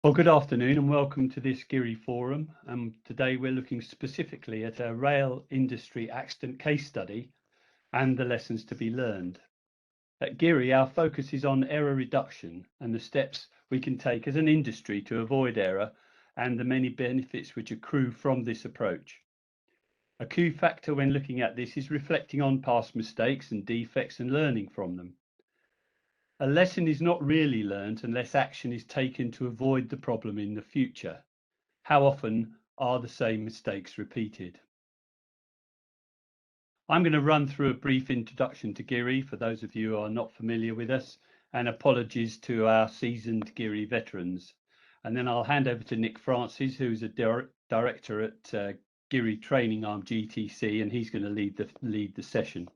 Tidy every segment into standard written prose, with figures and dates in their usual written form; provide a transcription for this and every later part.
Well, good afternoon and welcome to this GIRI forum. Today we're looking specifically at a rail industry accident case study and the lessons to be learned. At GIRI, our focus is on error reduction and the steps we can take as an industry to avoid error and the many benefits which accrue from this approach. A key factor when looking at this is reflecting on past mistakes and defects and learning from them. A lesson is not really learned unless action is taken to avoid the problem in the future. How often are the same mistakes repeated? I'm going to run through a brief introduction to GIRI for those of you who are not familiar with us, and apologies to our seasoned GIRI veterans. And then I'll hand over to Nick Francis, who's a director at GIRI training arm GTC, and he's going to lead the session.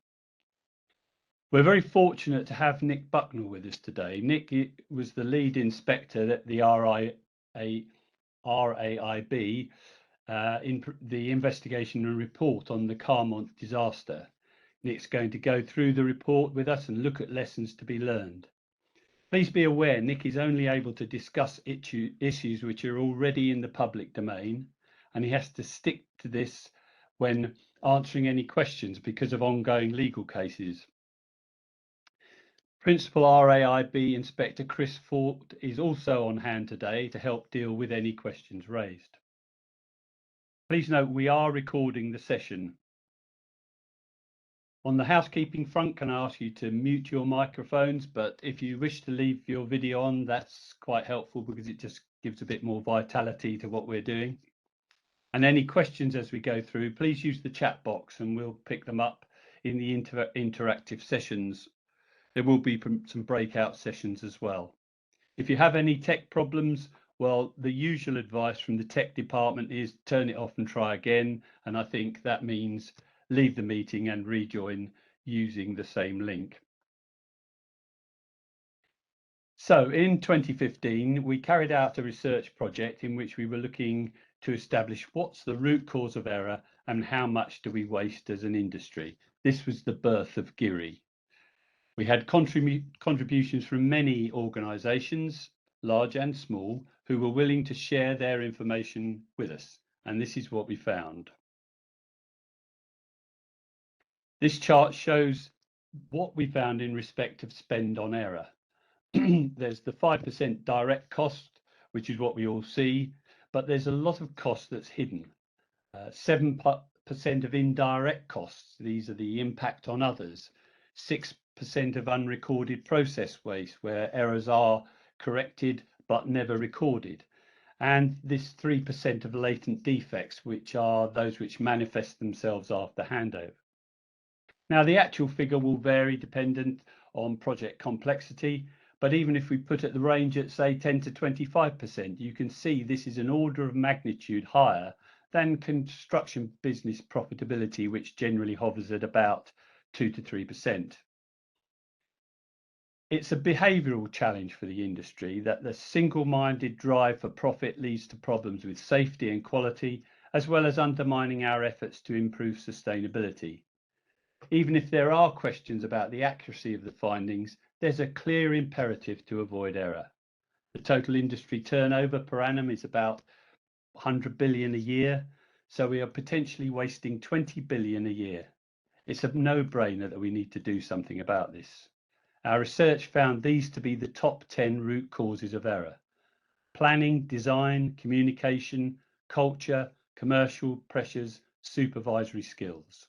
We're very fortunate to have Nick Bucknall with us today. Nick was the lead inspector at the RAIB in the investigation and report on the Carmont disaster. Nick's going to go through the report with us and look at lessons to be learned. Please be aware Nick is only able to discuss issues which are already in the public domain, and he has to stick to this when answering any questions because of ongoing legal cases. Principal RAIB Inspector Chris Fort is also on hand today to help deal with any questions raised. Please note we are recording the session. On the housekeeping front, can I ask you to mute your microphones, but if you wish to leave your video on, that's quite helpful because it just gives a bit more vitality to what we're doing. And any questions as we go through, please use the chat box and we'll pick them up in the interactive sessions. There will be some breakout sessions as well. If you have any tech problems, well, the usual advice from the tech department is turn it off and try again. And I think that means leave the meeting and rejoin using the same link. So in 2015, we carried out a research project in which we were looking to establish what's the root cause of error and how much do we waste as an industry. This was the birth of GIRI. We had contributions from many organisations, large and small, who were willing to share their information with us. And this is what we found. This chart shows what we found in respect of spend on error. There's the 5% direct cost, which is what we all see, but there's a lot of cost that's hidden. 7% of indirect costs, these are the impact on others. 6% of unrecorded process waste, where errors are corrected but never recorded. And this 3% of latent defects, which are those which manifest themselves after handover. Now, the actual figure will vary dependent on project complexity, but even if we put the range at, say, 10 to 25%, you can see this is an order of magnitude higher than construction business profitability, which generally hovers at about 2 to 3%. It's a behavioural challenge for the industry that the single-minded drive for profit leads to problems with safety and quality, as well as undermining our efforts to improve sustainability. Even if there are questions about the accuracy of the findings, there's a clear imperative to avoid error. The total industry turnover per annum is about 100 billion a year, so we are potentially wasting 20 billion a year. It's a no-brainer that we need to do something about this. Our research found these to be the top 10 root causes of error: planning, design, communication, culture, commercial pressures, supervisory skills.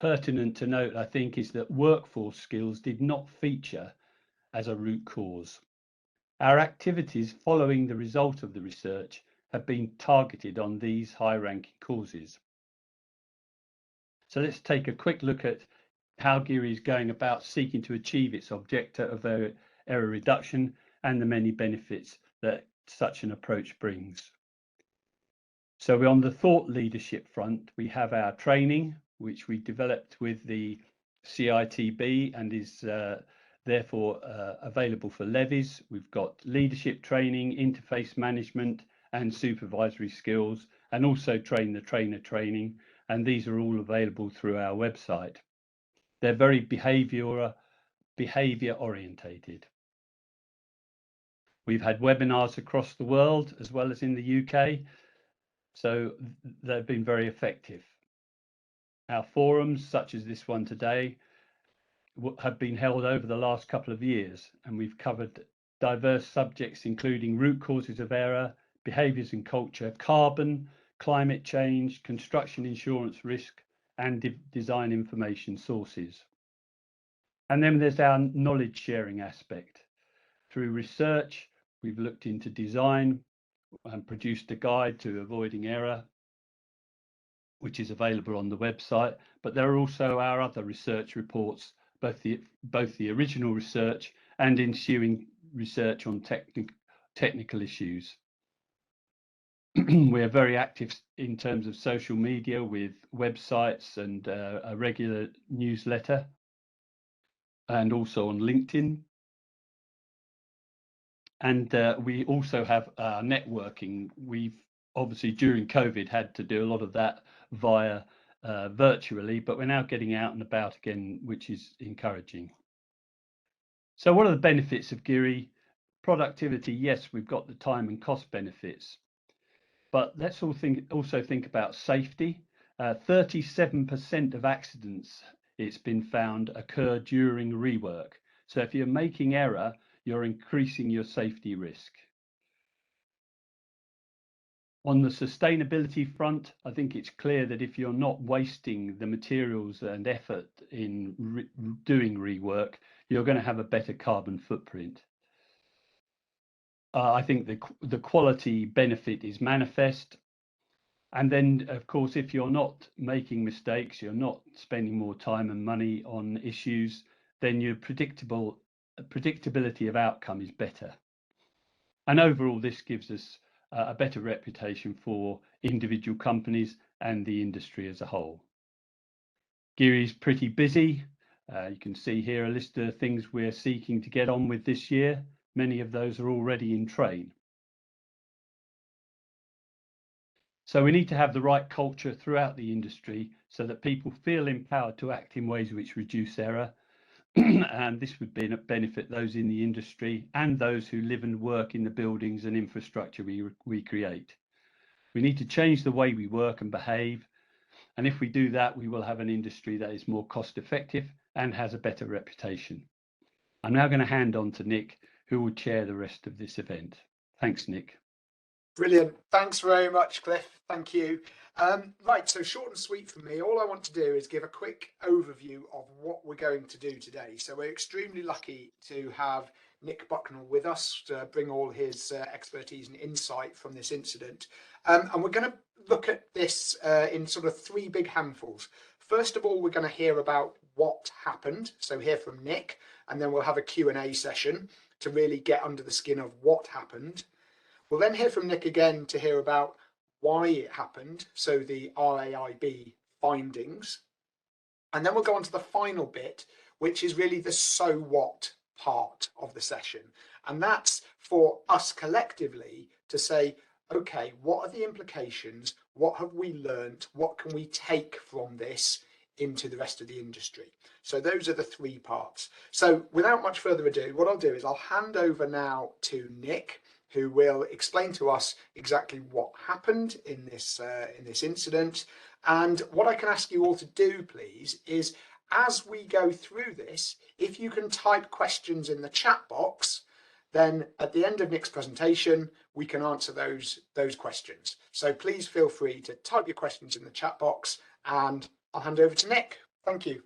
Pertinent to note, I think, is that workforce skills did not feature as a root cause. Our activities following the result of the research have been targeted on these high-ranking causes. So let's take a quick look at how GIRI is going about seeking to achieve its objective of error reduction and the many benefits that such an approach brings. So we're on the thought leadership front. We have our training, which we developed with the CITB and is therefore available for levies. We've got leadership training, interface management and supervisory skills, and also train the trainer training. And these are all available through our website. They're very behavior orientated. We've had webinars across the world as well as in the UK, so they've been very effective. Our forums, such as this one today, have been held over the last couple of years, and we've covered diverse subjects including root causes of error, behaviours and culture, carbon, climate change, construction insurance risk, and design information sources. And then there's our knowledge sharing aspect. Through research, we've looked into design and produced a guide to avoiding error, which is available on the website. But there are also our other research reports, both the original research and ensuing research on technical issues. We are very active in terms of social media with websites and a regular newsletter, and also on LinkedIn. And we also have networking. We've obviously during COVID had to do a lot of that via virtually, but we're now getting out and about again, which is encouraging. So what are the benefits of GIRI? Productivity, yes, we've got the time and cost benefits, but let's also think about safety. 37% of accidents, it's been found, occur during rework. So if you're making error, you're increasing your safety risk. On the sustainability front, I think it's clear that if you're not wasting the materials and effort in doing rework, you're going to have a better carbon footprint. I think the quality benefit is manifest. And then, of course, if you're not making mistakes, you're not spending more time and money on issues, then your predictability of outcome is better. And overall, this gives us a better reputation for individual companies and the industry as a whole. GIRI is pretty busy. You can see here a list of things we're seeking to get on with this year. Many of those are already in train. So we need to have the right culture throughout the industry so that people feel empowered to act in ways which reduce error. And this would benefit those in the industry and those who live and work in the buildings and infrastructure we create. We need to change the way we work and behave. And if we do that, we will have an industry that is more cost effective and has a better reputation. I'm now going to hand on to Nick, who will chair the rest of this event. Thanks, Nick. Brilliant. Thanks very much, Cliff. Thank you. Right, so short and sweet for me. All I want to do is give a quick overview of what we're going to do today. So we're extremely lucky to have Nick Bucknall with us to bring all his expertise and insight from this incident. And we're going to look at this in sort of three big handfuls. First of all, we're going to hear about what happened. So hear from Nick, and then we'll have a Q&A session to really get under the skin of what happened. We'll then hear from Nick again to hear about why it happened, so the RAIB findings. And then we'll go on to the final bit, which is really the so what part of the session. And that's for us collectively to say, okay, what are the implications? What have we learned? What can we take from this into the rest of the industry? So those are the three parts. So without much further ado, what I'll do is I'll hand over now to Nick, who will explain to us exactly what happened in this incident. And what I can ask you all to do, please, is as we go through this, if you can type questions in the chat box, then at the end of Nick's presentation, we can answer those questions. So please feel free to type your questions in the chat box, and I'll hand over to Nick. Thank you.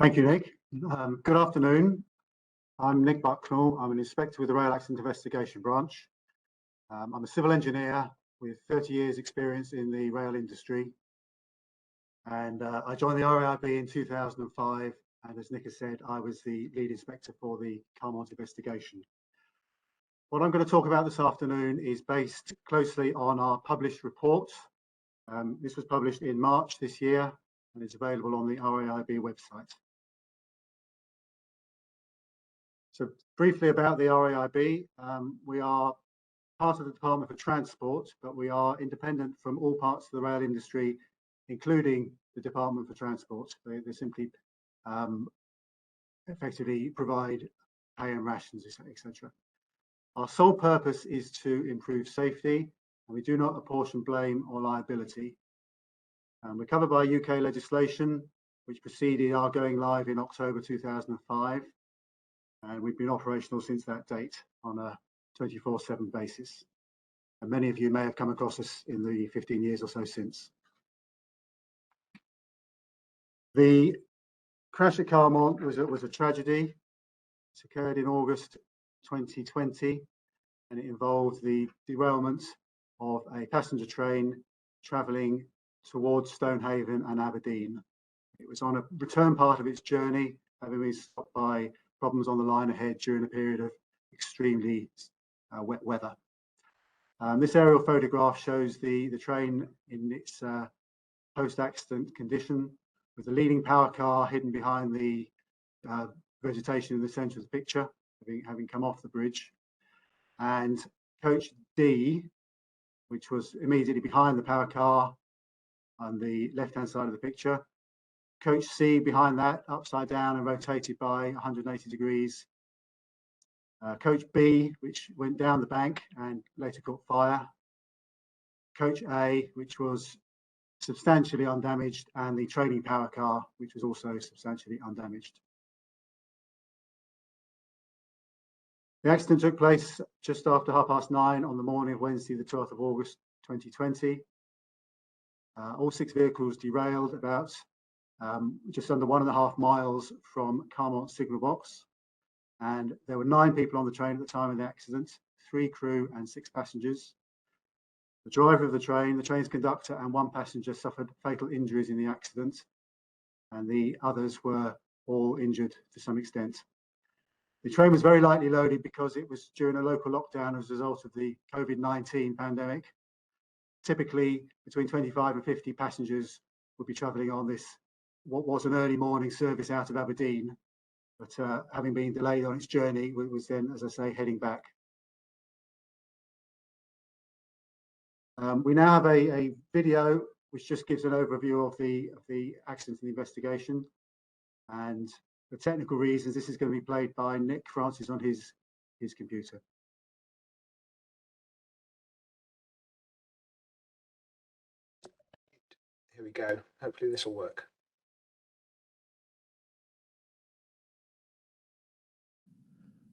Thank you, Nick. Good afternoon. I'm Nick Bucknall. I'm an inspector with the Rail Accident Investigation Branch. I'm a civil engineer with 30 years experience in the rail industry. And I joined the RAIB in 2005. And as Nick has said, I was the lead inspector for the Carmont investigation. What I'm going to talk about this afternoon is based closely on our published report. This was published in March this year and is available on the RAIB website. So briefly about the RAIB, we are part of the Department for Transport, but we are independent from all parts of the rail industry, including the Department for Transport. They simply effectively provide AM rations, etc. Our sole purpose is to improve safety, and we do not apportion blame or liability. We're covered by UK legislation, which preceded our going live in October 2005, and we've been operational since that date on a 24/7 basis. And many of you may have come across us in the 15 years or so since. The crash at Carmont was a tragedy. It occurred in August 2020, and it involved the derailment of a passenger train travelling towards Stonehaven and Aberdeen. It was on a return part of its journey, having been stopped by problems on the line ahead during a period of extremely wet weather. This aerial photograph shows the train in its post-accident condition, with the leading power car hidden behind the vegetation in the centre of the picture, having come off the bridge, and coach D, which was immediately behind the power car on the left-hand side of the picture. Coach C behind that, upside down and rotated by 180 degrees. Coach B, which went down the bank and later caught fire. Coach A, which was substantially undamaged, and the trailing power car, which was also substantially undamaged. The accident took place just after 9:30 on the morning of Wednesday, the 12th of August 2020. All 6 vehicles derailed about just under 1.5 miles from Carmont signal box, and there were 9 people on the train at the time of the accident, 3 crew and 6 passengers. The driver of the train's conductor and 1 passenger suffered fatal injuries in the accident, and the others were all injured to some extent. The train was very lightly loaded because it was during a local lockdown as a result of the COVID-19 pandemic. Typically, between 25 and 50 passengers would be travelling on this, what was an early morning service out of Aberdeen, but having been delayed on its journey, was then, as I say, heading back. We now have a video which just gives an overview of the accident and the investigation, and for technical reasons, this is going to be played by Nick Francis on his computer. Here we go. Hopefully this will work.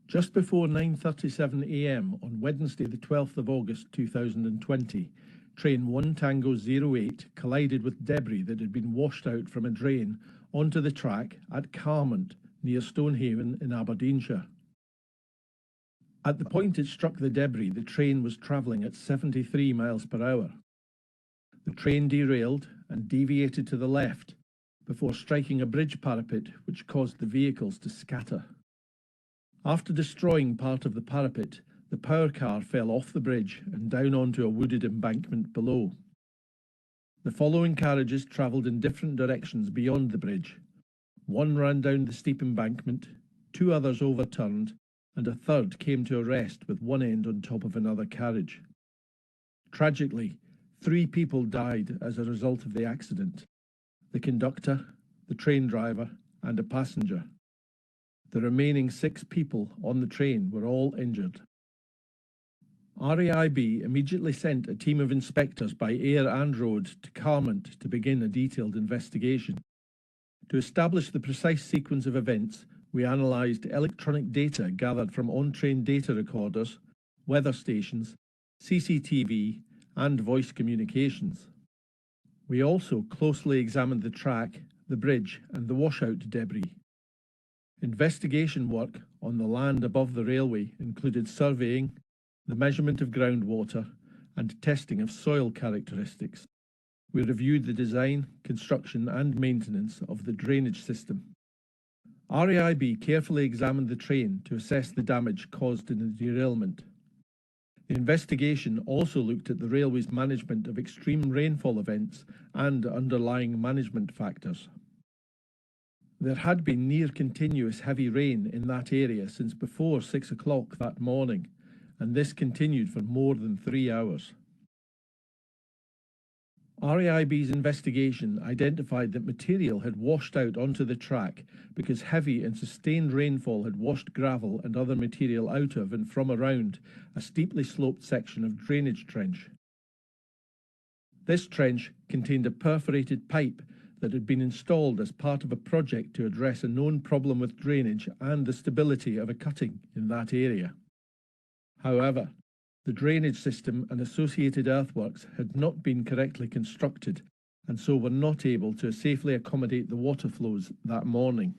Just before 9:37 a.m. on Wednesday the 12th of August 2020, train 1 Tango 08 collided with debris that had been washed out from a drain onto the track at Carmont near Stonehaven in Aberdeenshire. At the point it struck the debris, the train was travelling at 73 miles per hour. The train derailed and deviated to the left before striking a bridge parapet which caused the vehicles to scatter. After destroying part of the parapet, the power car fell off the bridge and down onto a wooded embankment below. The following carriages travelled in different directions beyond the bridge. 1 ran down the steep embankment, 2 others overturned, and a 3rd came to a rest with one end on top of another carriage. Tragically, 3 people died as a result of the accident: the conductor, the train driver, and a passenger. The remaining 6 people on the train were all injured. RAIB immediately sent a team of inspectors by air and road to Carmont to begin a detailed investigation. To establish the precise sequence of events, we analysed electronic data gathered from on-train data recorders, weather stations, CCTV, and voice communications. We also closely examined the track, the bridge, and the washout debris. Investigation work on the land above the railway included surveying, the measurement of groundwater, and testing of soil characteristics. We reviewed the design, construction, and maintenance of the drainage system. RAIB carefully examined the train to assess the damage caused in the derailment. The investigation also looked at the railway's management of extreme rainfall events and underlying management factors. There had been near continuous heavy rain in that area since before 6 o'clock that morning, and this continued for more than 3 hours. RAIB's investigation identified that material had washed out onto the track because heavy and sustained rainfall had washed gravel and other material out of and from around a steeply sloped section of drainage trench. This trench contained a perforated pipe that had been installed as part of a project to address a known problem with drainage and the stability of a cutting in that area. However, the drainage system and associated earthworks had not been correctly constructed and so were not able to safely accommodate the water flows that morning.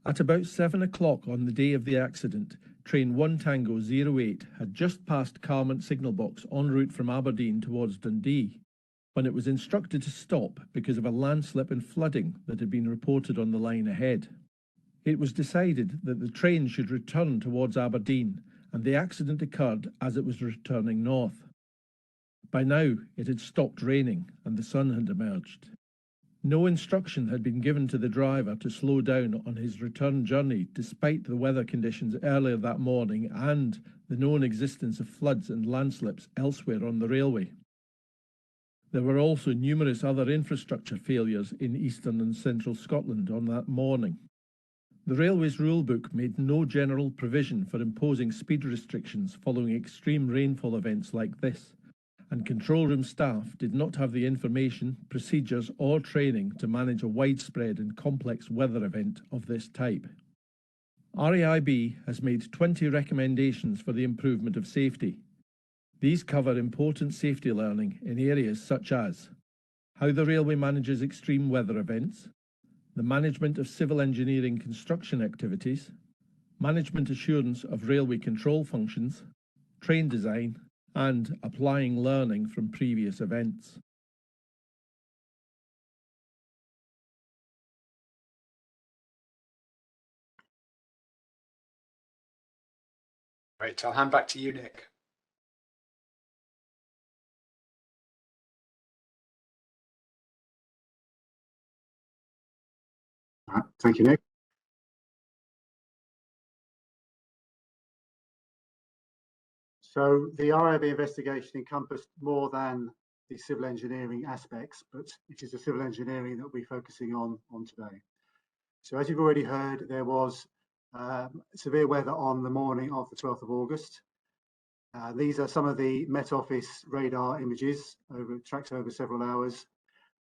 At about 7 o'clock on the day of the accident, train 1 Tango 08 had just passed Carmont signal box en route from Aberdeen towards Dundee, when it was instructed to stop because of a landslip and flooding that had been reported on the line ahead. It was decided that the train should return towards Aberdeen, and the accident occurred as it was returning north. By now, it had stopped raining and the sun had emerged. No instruction had been given to the driver to slow down on his return journey despite the weather conditions earlier that morning and the known existence of floods and landslips elsewhere on the railway. There were also numerous other infrastructure failures in eastern and central Scotland on that morning. The railway's rulebook made no general provision for imposing speed restrictions following extreme rainfall events like this, and control room staff did not have the information, procedures or training to manage a widespread and complex weather event of this type. RAIB has made 20 recommendations for the improvement of safety. These cover important safety learning in areas such as how the railway manages extreme weather events, the management of civil engineering construction activities, management assurance of railway control functions, train design, and applying learning from previous events. Right, I'll hand back to you, Nick. Thank you, Nick. So the RAIB investigation encompassed more than the civil engineering aspects, but it is the civil engineering that we'll be focusing on today. So as you've already heard, there was severe weather on the morning of the 12th of August. These are some of the Met Office radar images tracked over several hours,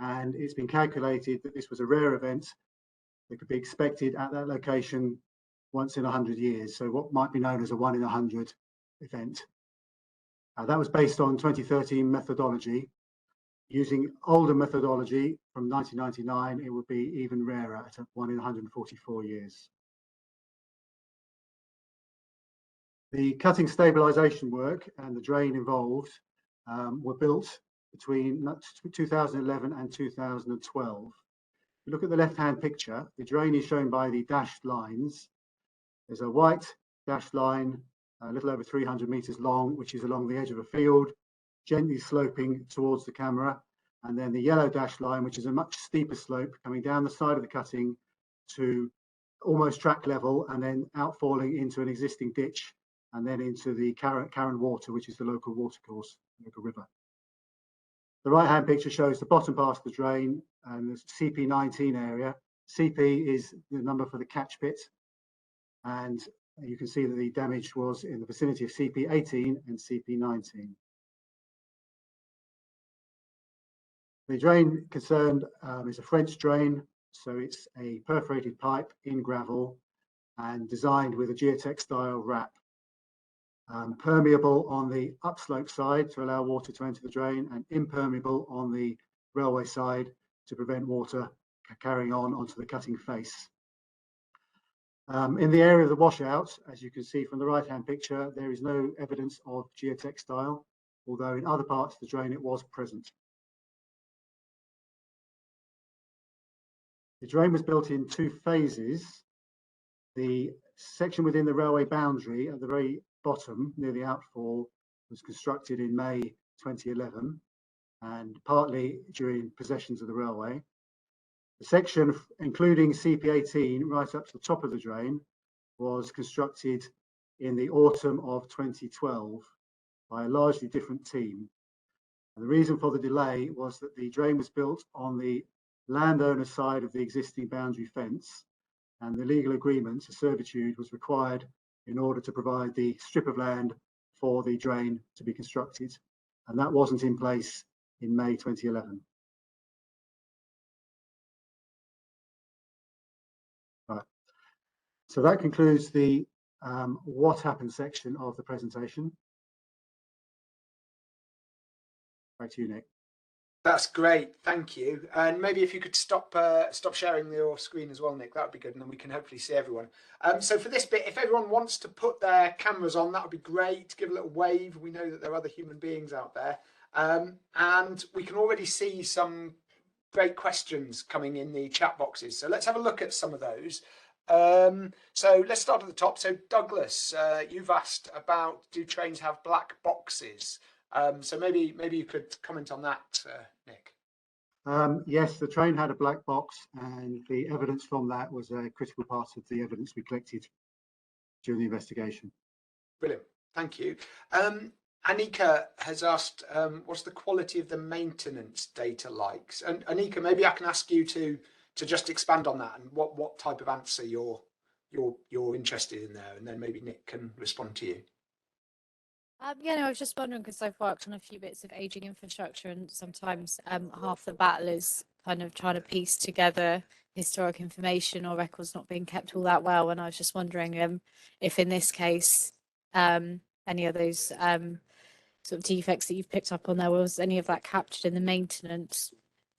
and it's been calculated that this was a rare event that could be expected at that location once in 100 years. So what might be known as a 1 in 100 event. That was based on 2013 methodology. Using older methodology from 1999, it would be even rarer at 1 in 144 years. The cutting stabilisation work and the drain involved were built between 2011 and 2012. If you look at the left-hand picture, the drain is shown by the dashed lines. There's a white dashed line, a little over 300 metres long, which is along the edge of a field, gently sloping towards the camera. And then the yellow dashed line, which is a much steeper slope coming down the side of the cutting to almost track level and then outfalling into an existing ditch and then into the Carron Water, which is the local watercourse, local river. The right-hand picture shows the bottom part of the drain and the CP19 area. CP is the number for the Catchpit, and you can see that the damage was in the vicinity of CP18 and CP19. The drain concerned is a French drain, so it's a perforated pipe in gravel and designed with a geotextile wrap. Permeable on the upslope side to allow water to enter the drain, and impermeable on the railway side to prevent water carrying on onto the cutting face. In the area of the washout, as you can see from the right-hand picture, there is no evidence of geotextile, although in other parts of the drain it was present. The drain was built in 2 phases. The section within the railway boundary at the very bottom near the outfall was constructed in May 2011 and partly during possessions of the railway. The section including CP18 right up to the top of the drain was constructed in the autumn of 2012 by a largely different team. And the reason for the delay was that the drain was built on the landowner side of the existing boundary fence, and the legal agreement, a servitude, was required in order to provide the strip of land for the drain to be constructed. And that wasn't in place in May 2011. Right. So that concludes the what happened section of the presentation. Back to you, Nick. That's great, thank you. And maybe if you could stop sharing your screen as well, Nick, that would be good, and then we can hopefully see everyone. So for this bit, if everyone wants to put their cameras on, that would be great. Give a little wave. We know that there are other human beings out there. And we can already see some great questions coming in the chat boxes. So let's have a look at some of those. So let's start at the top. So Douglas, you've asked about, do trains have black boxes? So maybe you could comment on that, Nick. Yes, the train had a black box, and the evidence from that was a critical part of the evidence we collected during the investigation. Brilliant, thank you. Anika has asked, what's the quality of the maintenance data like? And Anika, maybe I can ask you to just expand on that and what type of answer you're interested in there, and then maybe Nick can respond to you. Yeah, no, I was just wondering, because I've worked on a few bits of ageing infrastructure, and sometimes half the battle is kind of trying to piece together historic information or records not being kept all that well. And I was just wondering if in this case, any of those sort of defects that you've picked up on there, was any of that captured in the maintenance,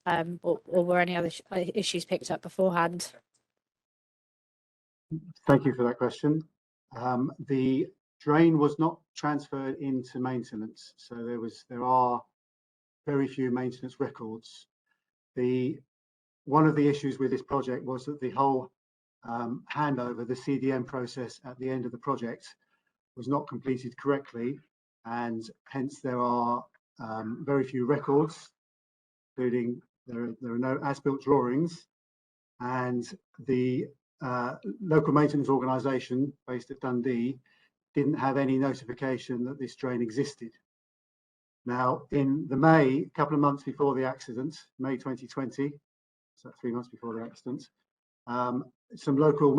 or were any other issues picked up beforehand? Thank you for that question. The drain was not transferred into maintenance, so there are very few maintenance records. One of the issues with this project was that the whole handover, the CDM process at the end of the project, was not completed correctly, and hence there are very few records, including there are no as-built drawings, and the local maintenance organisation based at Dundee didn't have any notification that this drain existed. Now, in a couple of months before the accident, May 2020, so 3 months before the accident, some local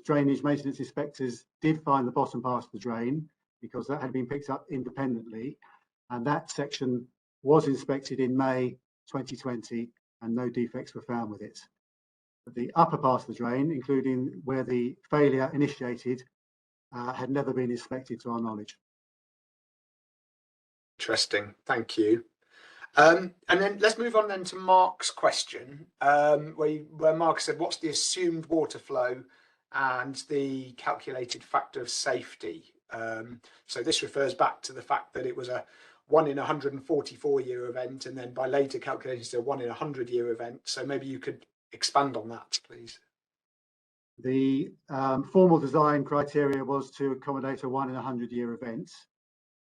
drainage maintenance inspectors did find the bottom part of the drain, because that had been picked up independently, and that section was inspected in May 2020, and no defects were found with it. But the upper part of the drain, including where the failure initiated, had never been inspected to our knowledge. Interesting, thank you. And then let's move on then to Mark's question, where Mark said, what's the assumed water flow and the calculated factor of safety? So this refers back to the fact that it was a 1 in 144 year event, and then by later calculations, a 1 in 100 year event. So maybe you could expand on that, please. The formal design criteria was to accommodate a 1 in 100 year event,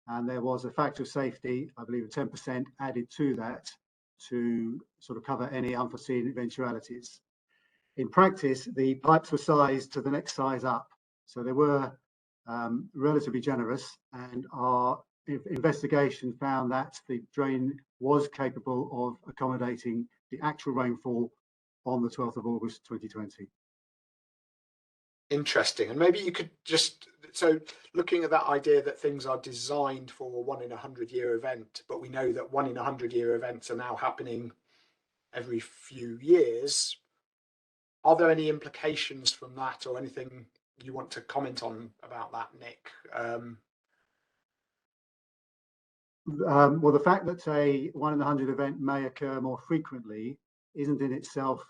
and there was a factor of safety, I believe, of 10% added to that to sort of cover any unforeseen eventualities. In practice, the pipes were sized to the next size up, so they were relatively generous, and our investigation found that the drain was capable of accommodating the actual rainfall on the 12th of August 2020. Interesting. And maybe you could just, so looking at that idea that things are designed for a 1 in 100 year event, but we know that 1 in 100 year events are now happening every few years. Are there any implications from that, or anything you want to comment on about that, Nick? Well, the fact that a 1 in 100 event may occur more frequently isn't in itself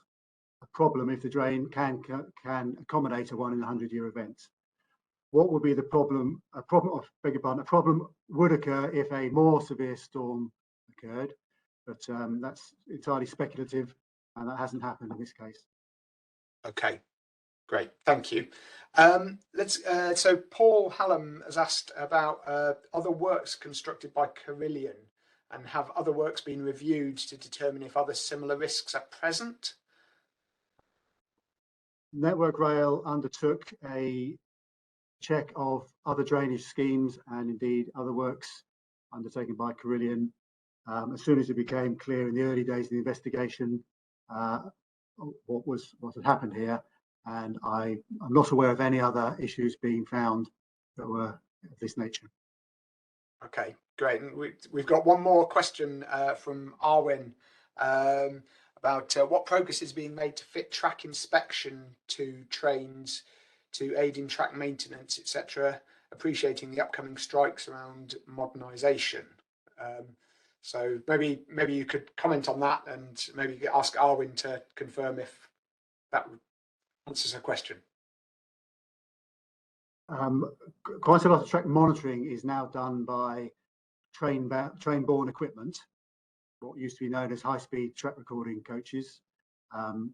a problem if the drain can accommodate a 1 in 100 year event. What would be the problem? A problem would occur if a more severe storm occurred, but that's entirely speculative, and that hasn't happened in this case. Okay, great, thank you. So Paul Hallam has asked about other works constructed by Carillion, and have other works been reviewed to determine if other similar risks are present? Network Rail undertook a check of other drainage schemes, and indeed other works undertaken by Carillion as soon as it became clear in the early days of the investigation what had happened here, and I'm not aware of any other issues being found that were of this nature. Okay, great. And we've got one more question from Arwin about what progress is being made to fit track inspection to trains to aid in track maintenance, etc., appreciating the upcoming strikes around modernisation. So maybe you could comment on that, and maybe ask Arwin to confirm if that answers her question. Quite a lot of track monitoring is now done by train-borne equipment, what used to be known as high-speed track recording coaches.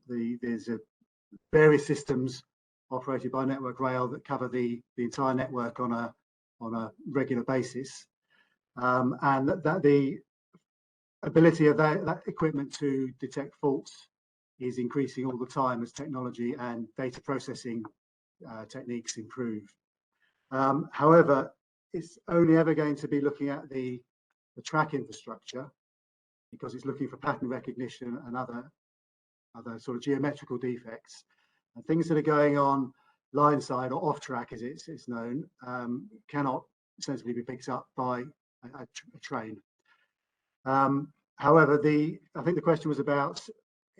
There's various systems operated by Network Rail that cover the entire network on a regular basis, and that the ability of that equipment to detect faults is increasing all the time as technology and data processing techniques improve. However, it's only ever going to be looking at the track infrastructure, because it's looking for pattern recognition and other sort of geometrical defects, and things that are going on line side or off track, as it's known, cannot sensibly be picked up by a train. However, I think the question was about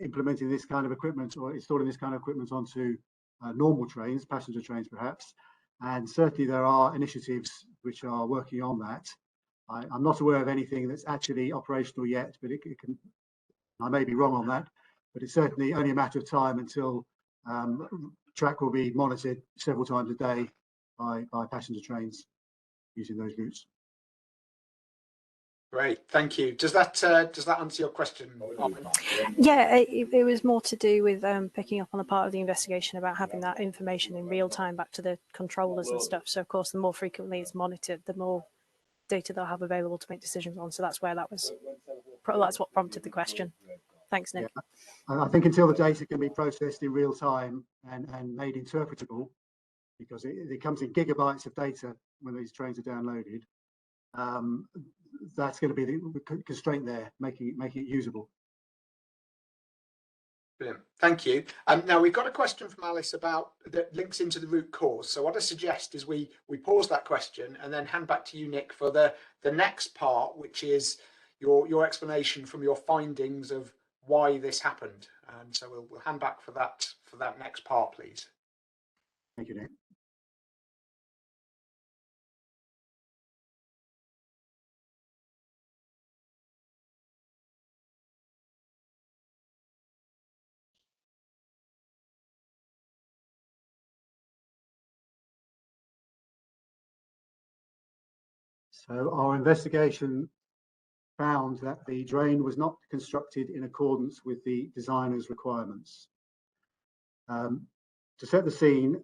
implementing this kind of equipment or installing this kind of equipment onto normal trains, passenger trains perhaps, and certainly there are initiatives which are working on that. I'm not aware of anything that's actually operational yet, but it can, I may be wrong on that, but it's certainly only a matter of time until track will be monitored several times a day by passenger trains using those routes. Great, thank you. Does that answer your question? Yeah, it was more to do with picking up on the part of the investigation about having that information in real time back to the controllers and stuff. So of course, the more frequently it's monitored, the more data they'll have available to make decisions on. So that's where that's what prompted the question. Thanks, Nick. Yeah. I think until the data can be processed in real time and made interpretable, because it comes in gigabytes of data when these trains are downloaded, that's going to be the constraint there, making it usable. Brilliant. Thank you. Now we've got a question from Alice that links into the root cause. So what I suggest is we pause that question and then hand back to you, Nick, for the next part, which is your explanation from your findings of why this happened. And so we'll hand back for that next part, please. Thank you, Nick. So our investigation found that the drain was not constructed in accordance with the designer's requirements. To set the scene,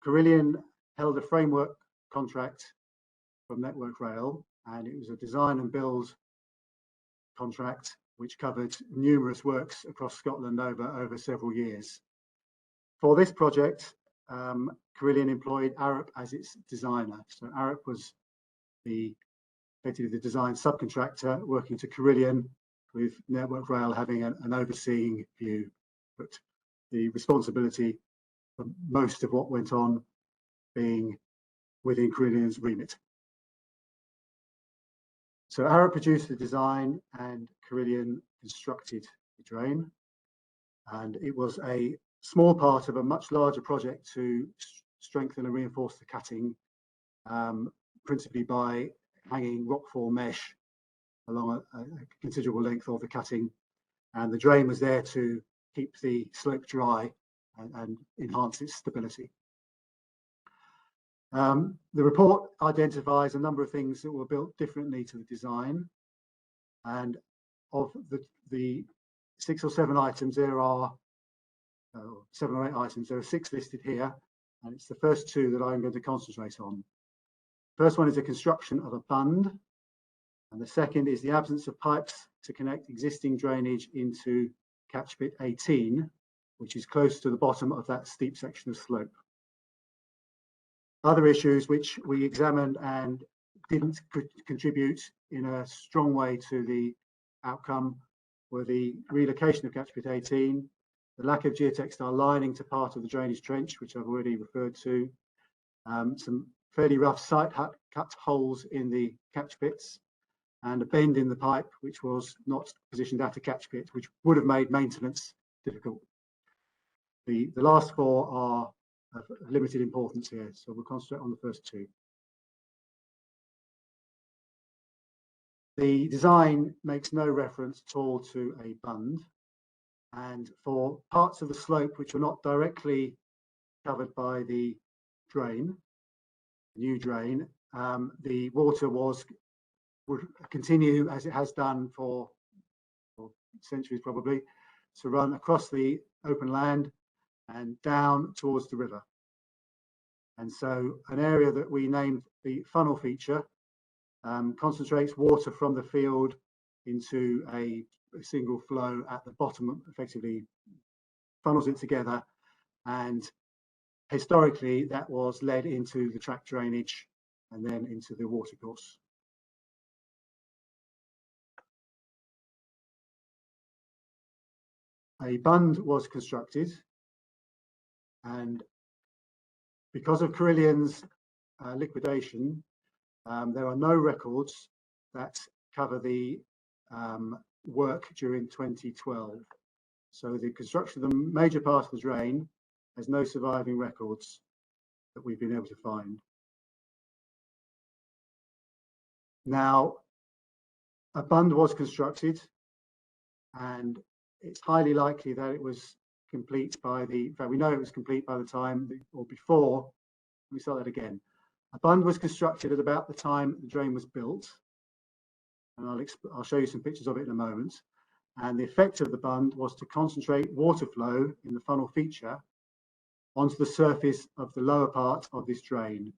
Carillion held a framework contract from Network Rail, and it was a design and build contract which covered numerous works across Scotland over several years. For this project, Carillion employed Arup as its designer. So Arup was effectively the design subcontractor working to Carillion, with Network Rail having an overseeing view, but the responsibility for most of what went on being within Carillion's remit. So Arup produced the design and Carillion constructed the drain, and it was a small part of a much larger project to strengthen and reinforce the cutting, principally by hanging rockfall mesh along a considerable length of the cutting, and the drain was there to keep the slope dry and enhance its stability. The report identifies a number of things that were built differently to the design, and of the 6 or 7 items, there are 7 or 8 items. There are 6 listed here, and it's the first 2 that I'm going to concentrate on. First one is the construction of a bund, and the second is the absence of pipes to connect existing drainage into Catchpit 18, which is close to the bottom of that steep section of slope. Other issues which we examined and didn't contribute in a strong way to the outcome were the relocation of Catchpit 18, the lack of geotextile lining to part of the drainage trench, which I've already referred to, some fairly rough site cut holes in the catch pits, and a bend in the pipe, which was not positioned at a catch pit, which would have made maintenance difficult. The last four are of limited importance here, so we'll concentrate on the first two. The design makes no reference at all to a bund, and for parts of the slope which were not directly covered by the drain, new drain, the water would continue, as it has done for centuries probably, to run across the open land and down towards the river. And so an area that we named the funnel feature concentrates water from the field into a single flow at the bottom, effectively funnels it together, and historically that was led into the track drainage and then into the watercourse. A bund was constructed, and because of Carillion's liquidation, there are no records that cover the work during 2012. So the construction of the major part of the drain has no surviving records that we've been able to find. Now, a bund was constructed, and it's highly likely that it was complete by the, in fact, we know it was complete by the time, or before, let me start that again. A bund was constructed at about the time the drain was built, and I'll show you some pictures of it in a moment. And the effect of the bund was to concentrate water flow in the funnel feature onto the surface of the lower part of this drain,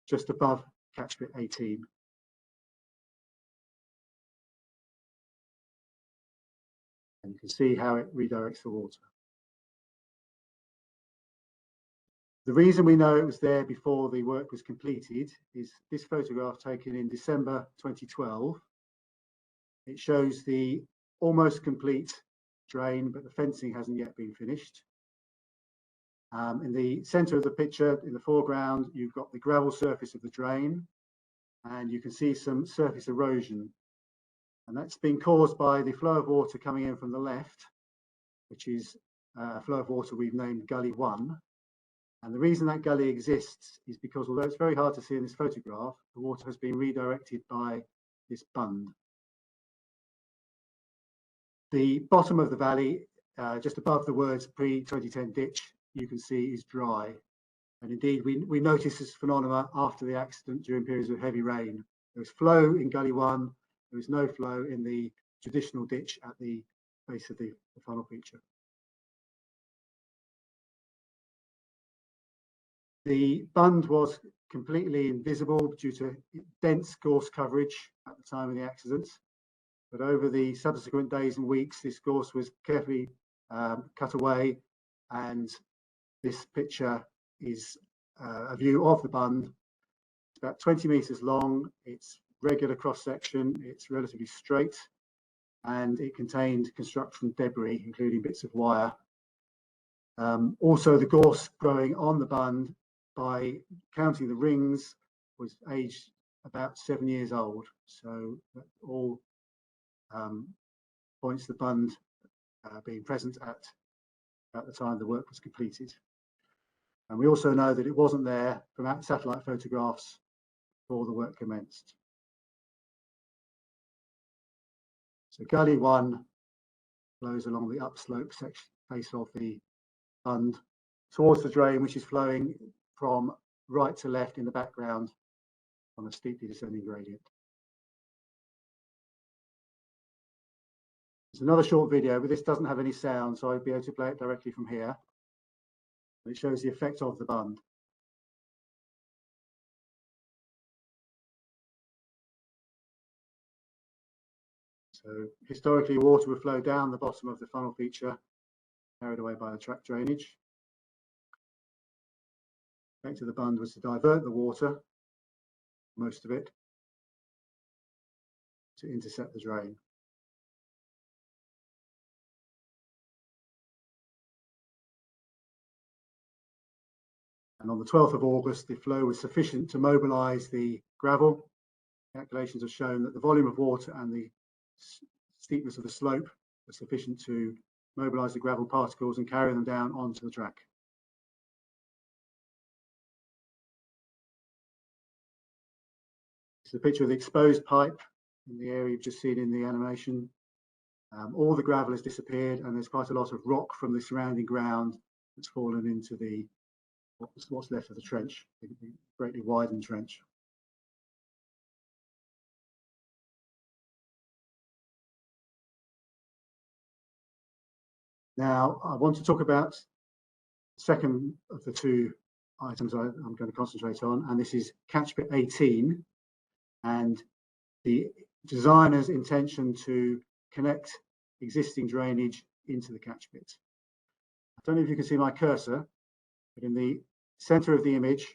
just above Catchpit 18. And you can see how it redirects the water. The reason we know it was there before the work was completed is this photograph taken in December 2012. It shows the almost complete drain, but the fencing hasn't yet been finished. In the centre of the picture, in the foreground, you've got the gravel surface of the drain, and you can see some surface erosion. And that's been caused by the flow of water coming in from the left, which is a flow of water we've named Gully 1. And the reason that gully exists is because, although it's very hard to see in this photograph, the water has been redirected by this bund. The bottom of the valley, just above the words pre-2010 ditch, you can see is dry. And indeed, we noticed this phenomenon after the accident during periods of heavy rain. There was flow in Gully 1, there was no flow in the traditional ditch at the base of the funnel feature. The bund was completely invisible due to dense gorse coverage at the time of the accident. But over the subsequent days and weeks, this gorse was carefully cut away, and this picture is a view of the bund. It's about 20 metres long, it's regular cross-section, it's relatively straight, and it contained construction debris, including bits of wire. Also, the gorse growing on the bund, by counting the rings, was aged about 7 years old. So that all points to the bund being present at the time the work was completed. And we also know that it wasn't there from satellite photographs before the work commenced. So Gully 1 flows along the upslope section face of the bund towards the drain, which is flowing from right to left in the background on a steeply descending gradient. There's another short video, but this doesn't have any sound, so I'll be able to play it directly from here. It shows the effect of the bund. So historically, water would flow down the bottom of the funnel feature, carried away by the track drainage. The effect of the bund was to divert the water, most of it, to intercept the drain. And on the 12th of August, the flow was sufficient to mobilise the gravel. Calculations have shown that the volume of water and the steepness of the slope were sufficient to mobilise the gravel particles and carry them down onto the track. It's a picture of the exposed pipe in the area you've just seen in the animation. All the gravel has disappeared, and there's quite a lot of rock from the surrounding ground that's fallen into the what's left of the trench, the greatly widened trench. Now, I want to talk about the second of the two items I'm going to concentrate on, and this is Catchpit 18 and the designer's intention to connect existing drainage into the catchpit. I don't know if you can see my cursor, but in the centre of the image,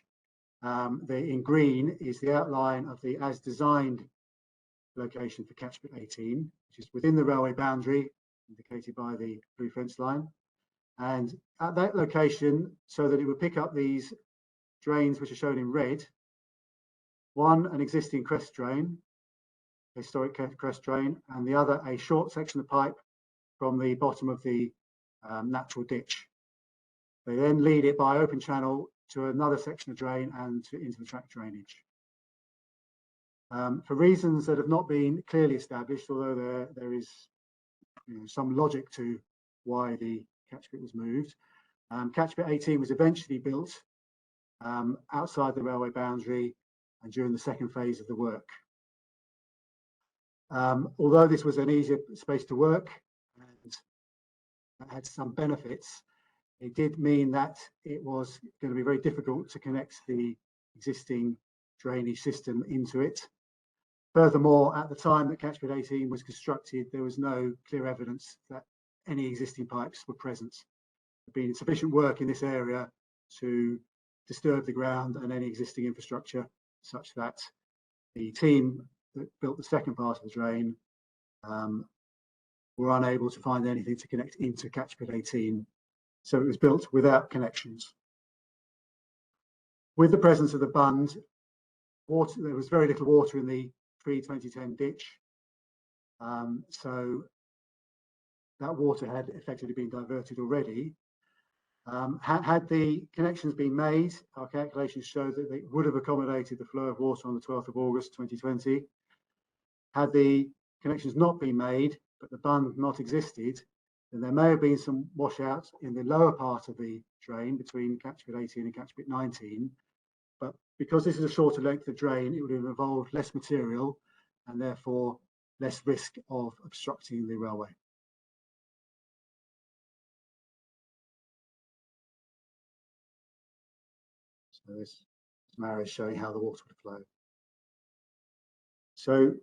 in green is the outline of the as designed location for Catchpit 18, which is within the railway boundary, indicated by the blue fence line. And at that location, so that it would pick up these drains which are shown in red, one, an existing crest drain, historic crest drain, and the other, a short section of pipe from the bottom of the natural ditch. They then lead it by open channel to another section of drain and into the track drainage. For reasons that have not been clearly established, although there is some logic to why the catchpit was moved, Catchpit 18 was eventually built outside the railway boundary and during the second phase of the work. Although this was an easier space to work and had some benefits, it did mean that it was going to be very difficult to connect the existing drainage system into it. Furthermore, at the time that Catchpit 18 was constructed, there was no clear evidence that any existing pipes were present. There had been sufficient work in this area to disturb the ground and any existing infrastructure, such that the team that built the second part of the drain were unable to find anything to connect into Catchpit 18. So it was built without connections. With the presence of the bund, there was very little water in the pre-2010 ditch. So that water had effectively been diverted already. Had the connections been made, our calculations show that they would have accommodated the flow of water on the 12th of August 2020. Had the connections not been made, but the bund not existed, then there may have been some washout in the lower part of the drain between Catchpit 18 and Catchpit 19. But because this is a shorter length of drain, it would have involved less material and therefore less risk of obstructing the railway. So this arrow is showing how the water would flow. So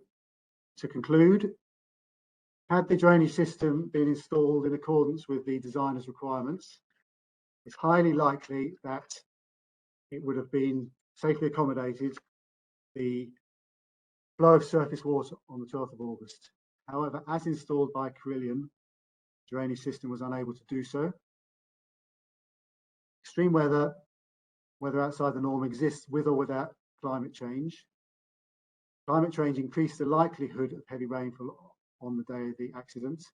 to conclude, had the drainage system been installed in accordance with the designer's requirements, it's highly likely that it would have been safely accommodated the flow of surface water on the 12th of August. However, as installed by Carillion, the drainage system was unable to do so. Extreme weather, whether outside the norm, exists with or without climate change. Climate change increased the likelihood of heavy rainfall on the day of the accident,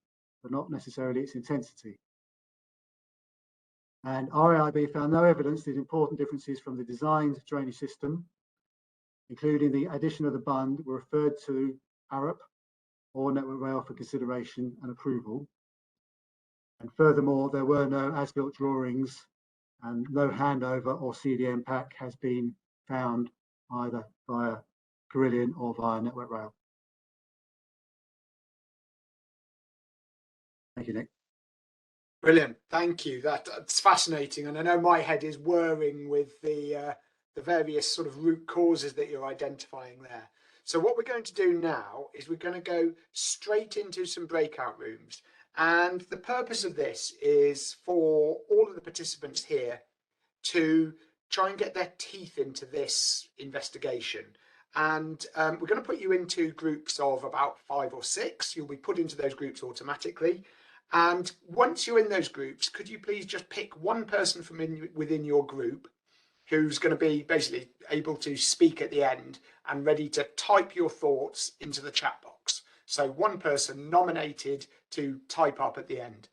but not necessarily its intensity. And RAIB found no evidence that important differences from the designed drainage system, including the addition of the bund, were referred to ARUP or Network Rail for consideration and approval. And furthermore, there were no as-built drawings and no handover or CDM pack has been found either via Carillion or via Network Rail. Thank you, Nick. Brilliant, thank you. That's fascinating, and I know my head is whirring with the various sort of root causes that you're identifying there. So what we're going to do now is we're going to go straight into some breakout rooms, and the purpose of this is for all of the participants here to try and get their teeth into this investigation. And we're going to put you into groups of about 5 or 6. You'll be put into those groups automatically. And once you're in those groups, could you please just pick one person from within your group who's going to be basically able to speak at the end and ready to type your thoughts into the chat box. So one person nominated to type up at the end.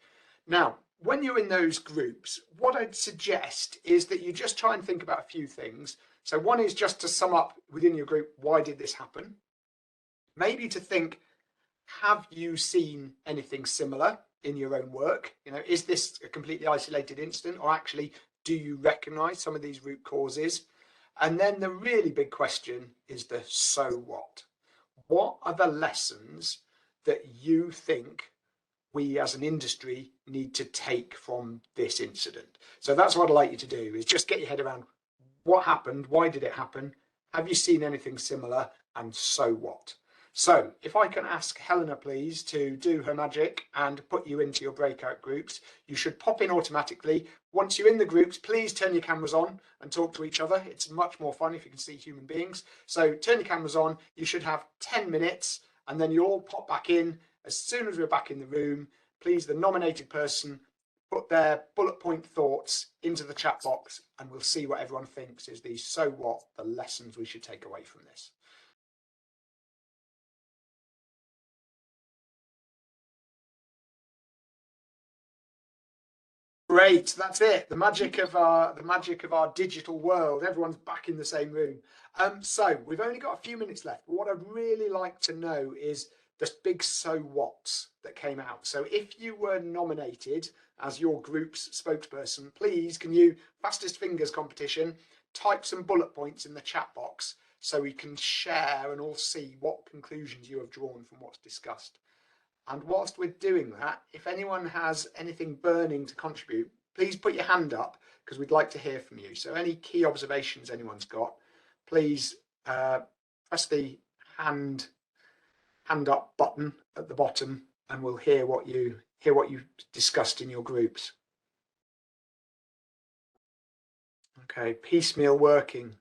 Now, when you're in those groups, what I'd suggest is that you just try and think about a few things. So one is just to sum up within your group, why did this happen? Maybe to think, have you seen anything similar in your own work? You know, is this a completely isolated incident, or actually do you recognize some of these root causes? And then the really big question is the so what? What are the lessons that you think we as an industry need to take from this incident? So that's what I'd like you to do, is just get your head around what happened, why did it happen, have you seen anything similar, and so what? So if I can ask Helena, please, to do her magic and put you into your breakout groups. You should pop in automatically. Once you're in the groups, please turn your cameras on and talk to each other. It's much more fun if you can see human beings. So turn your cameras on. You should have 10 minutes, and then you all pop back in. As soon as we're back in the room, please, the nominated person, put their bullet point thoughts into the chat box, and we'll see what everyone thinks is the so what, the lessons we should take away from this. Great, that's it. The magic of our digital world. Everyone's back in the same room. So we've only got a few minutes left. But what I'd really like to know is the big so whats that came out. So if you were nominated as your group's spokesperson, please can you, fastest fingers competition, type some bullet points in the chat box so we can share and all see what conclusions you have drawn from what's discussed. And whilst we're doing that, if anyone has anything burning to contribute, please put your hand up, because we'd like to hear from you. So any key observations anyone's got, please press the hand up button at the bottom, and we'll hear what you discussed in your groups. Okay, piecemeal working.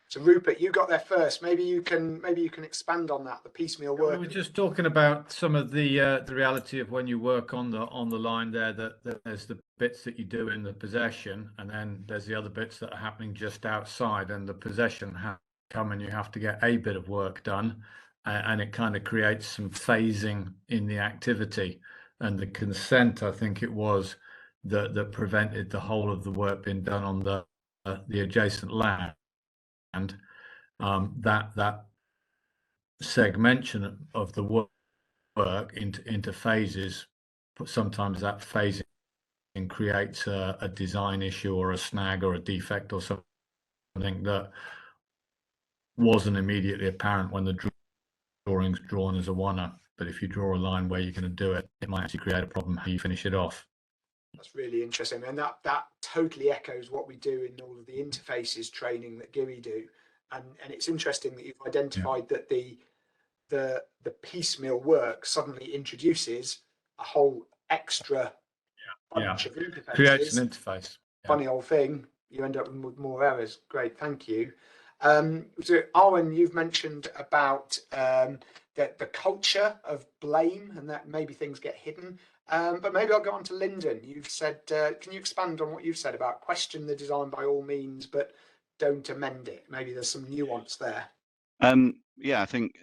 So Rupert, you got there first. Maybe you can expand on that. The piecemeal work. We were just talking about some of the reality of when you work on the line there. That there's the bits that you do in the possession, and then there's the other bits that are happening just outside. And the possession come, and you have to get a bit of work done, and it kind of creates some phasing in the activity. And the consent, I think it was, that prevented the whole of the work being done on the adjacent land. And that segmentation of the work into phases, but sometimes that phasing creates a design issue or a snag or a defect or something that wasn't immediately apparent when the drawing's drawn as a one-up. But if you draw a line where you're going to do it, it might actually create a problem how you finish it off. That's really interesting, and that totally echoes what we do in all of the interfaces training that GIRI do. And it's interesting that you've identified that the piecemeal work suddenly introduces a whole extra bunch of interfaces. Creates an interface. Funny old thing, you end up with more errors. Great, thank you. So Arwen, you've mentioned about the culture of blame, and that maybe things get hidden. But maybe I'll go on to Lyndon. You've said, can you expand on what you've said about question the design by all means, but don't amend it? Maybe there's some nuance there. Yeah, I think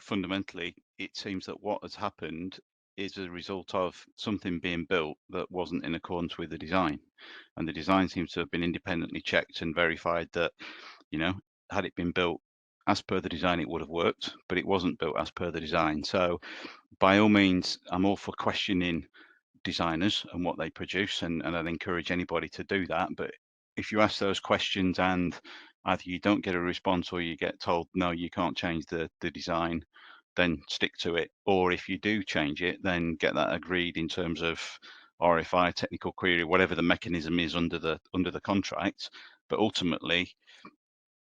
fundamentally it seems that what has happened is a result of something being built that wasn't in accordance with the design, and the design seems to have been independently checked and verified that, you know, had it been built as per the design, it would have worked, but it wasn't built as per the design. So by all means, I'm all for questioning designers and what they produce, and I'd encourage anybody to do that. But if you ask those questions and either you don't get a response or you get told, no, you can't change the design, then stick to it. Or if you do change it, then get that agreed in terms of RFI, technical query, whatever the mechanism is under the contract. But ultimately,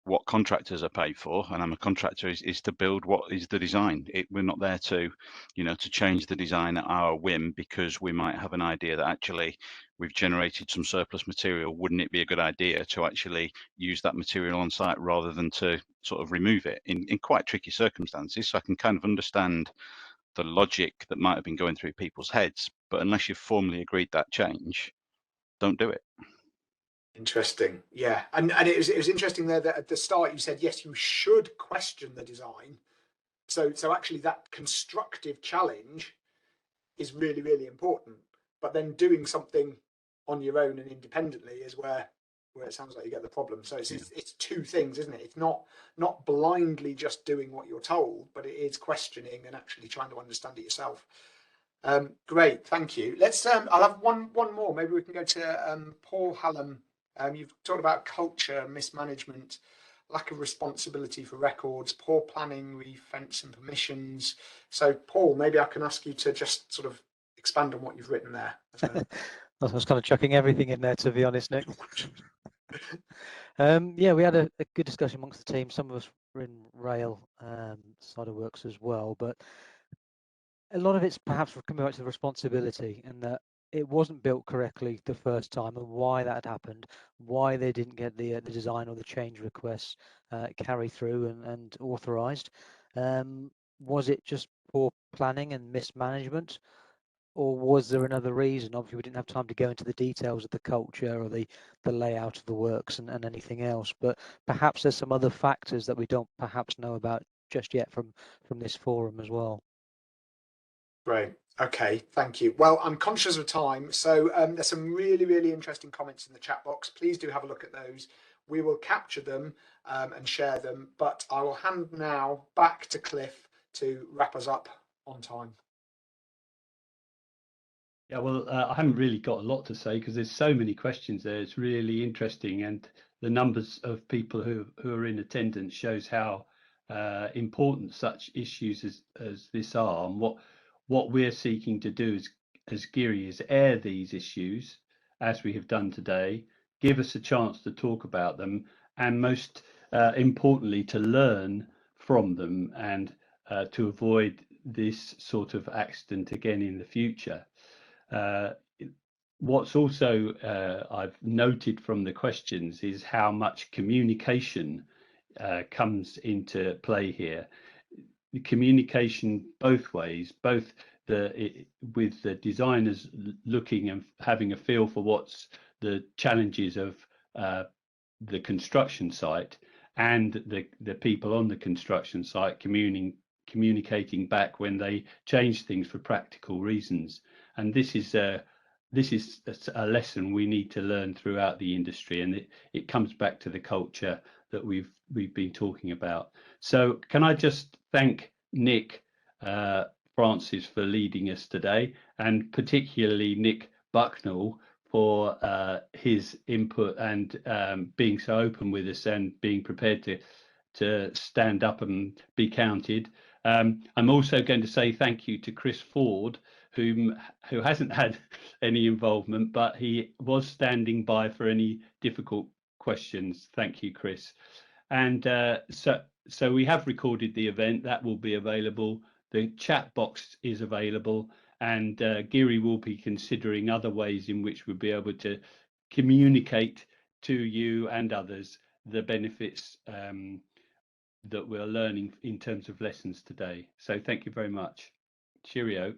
what contractors are paid for, and I'm a contractor, is to build what is the design. We're not there to, you know, to change the design at our whim because we might have an idea that actually we've generated some surplus material. Wouldn't it be a good idea to actually use that material on site rather than to sort of remove it in quite tricky circumstances? So I can kind of understand the logic that might have been going through people's heads, but unless you've formally agreed that change, don't do it. Interesting. Yeah. And it was interesting there that at the start you said, yes, you should question the design. So actually that constructive challenge is really, really important. But then doing something on your own and independently is where it sounds like you get the problem. So it's two things, isn't it? It's not blindly just doing what you're told, but it is questioning and actually trying to understand it yourself. Great, thank you. Let's I'll have one more. Maybe we can go to Paul Hallam. You've talked about culture, mismanagement, lack of responsibility for records, poor planning, re-fence and permissions. So Paul, maybe I can ask you to just sort of expand on what you've written there. I was kind of chucking everything in there, to be honest, Nick. Yeah, we had a good discussion amongst the team. Some of us were in rail side of works as well, but a lot of it's perhaps coming back to the responsibility and that it wasn't built correctly the first time, and why that happened, why they didn't get the design or the change requests carry through and authorised. Was it just poor planning and mismanagement, or was there another reason? Obviously, we didn't have time to go into the details of the culture or the layout of the works and anything else, but perhaps there's some other factors that we don't perhaps know about just yet from this forum as well. Great. Okay, thank you. Well, I'm conscious of time, so there's some really, really interesting comments in the chat box. Please do have a look at those. We will capture them and share them, but I will hand now back to Cliff to wrap us up on time. Yeah, well, I haven't really got a lot to say because there's so many questions there. It's really interesting, and the numbers of people who are in attendance shows how important such issues as this are, and what we're seeking to do as GIRI is air these issues as we have done today, give us a chance to talk about them, and most importantly to learn from them and to avoid this sort of accident again in the future. What's also I've noted from the questions is how much communication comes into play here. The communication both ways, both with the designers looking and having a feel for what's the challenges of the construction site, and the people on the construction site communicating back when they change things for practical reasons. And this is a lesson we need to learn throughout the industry, and it comes back to the culture that we've been talking about. So can I just thank Nick Francis for leading us today, and particularly Nick Bucknall for his input and being so open with us and being prepared to stand up and be counted. I'm also going to say thank you to Chris Ford, who hasn't had any involvement, but he was standing by for any difficult questions. Thank you, Chris. And so we have recorded the event. That will be available. The chat box is available, and GIRI will be considering other ways in which we'll be able to communicate to you and others the benefits that we're learning in terms of lessons today. So thank you very much. Cheerio.